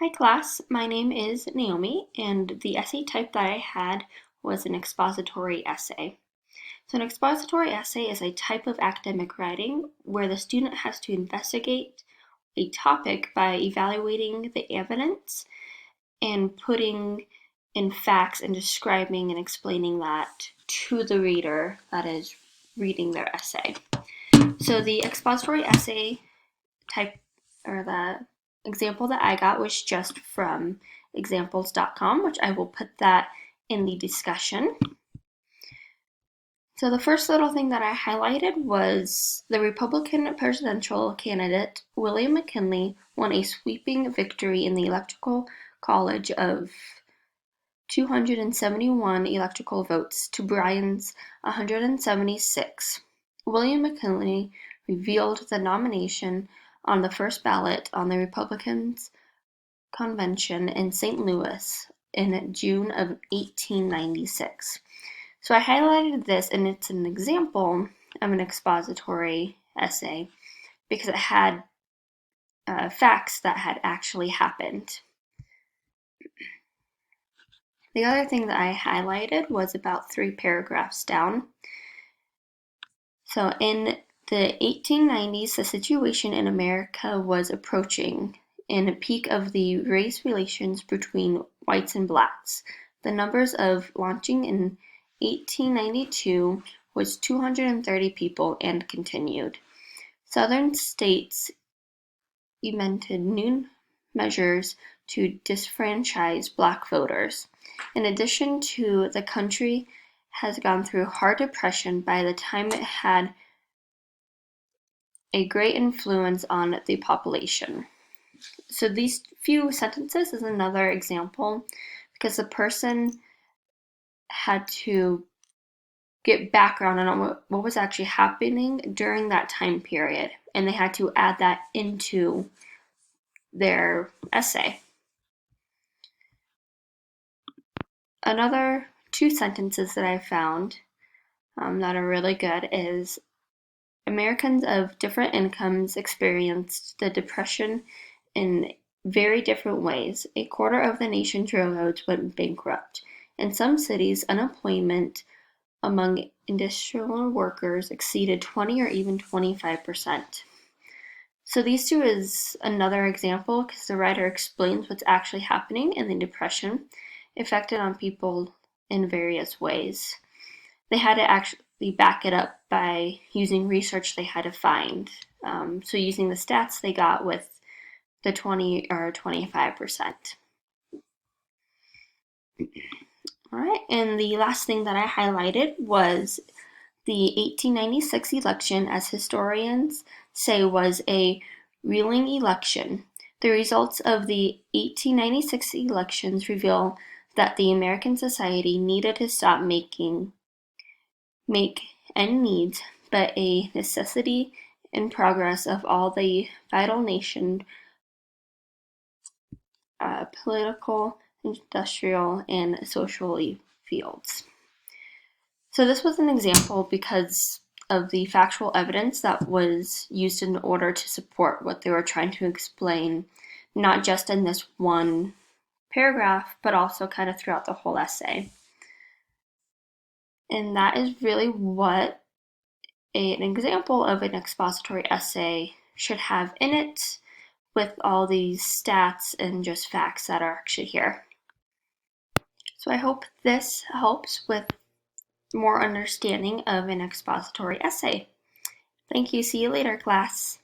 Hi class, my name is Naomi and the essay type that I had was an expository essay. So an expository essay is a type of academic writing where the student has to investigate a topic by evaluating the evidence and putting in facts and describing and explaining that to the reader that is reading their essay. So the expository essay type, or the example that I got, was just from examples.com, which I will put that in the discussion. So the first little thing that I highlighted was the Republican presidential candidate William McKinley won a sweeping victory in the Electoral College of 271 electoral votes to Bryan's 176. William McKinley revealed the nomination on the first ballot on the Republicans' convention in St. Louis in June of 1896. So I highlighted this, and it's an example of an expository essay because it had facts that had actually happened. The other thing that I highlighted was about 3 paragraphs down. So in the 1890s, the situation in America was approaching in a peak of the race relations between whites and blacks. The numbers of launching in 1892 was 230 people and continued. Southern states implemented new measures to disfranchise black voters. In addition to the country has gone through hard depression by the time it had a great influence on the population. So these few sentences is another example because the person had to get background on what was actually happening during that time period, and they had to add that into their essay. Another 2 sentences that I found that are really good is Americans of different incomes experienced the Depression in very different ways. A quarter of the nation's railroads went bankrupt. In some cities, unemployment among industrial workers exceeded 20 or even 25%. So these 2 is another example because the writer explains what's actually happening in the Depression affected on people in various ways. They had to actually back it up by using research they had to find. So using the stats they got with the 20 or 25%. All right, and the last thing that I highlighted was the 1896 election, as historians say, was a reeling election. The results of the 1896 elections reveal that the American society needed to stop make end needs, but a necessity in progress of all the vital nation political, industrial, and social fields. So this was an example because of the factual evidence that was used in order to support what they were trying to explain, not just in this one paragraph, but also kind of throughout the whole essay. And that is really what an example of an expository essay should have in it, with all these stats and just facts that are actually here. So I hope this helps with more understanding of an expository essay. Thank you. See you later, class.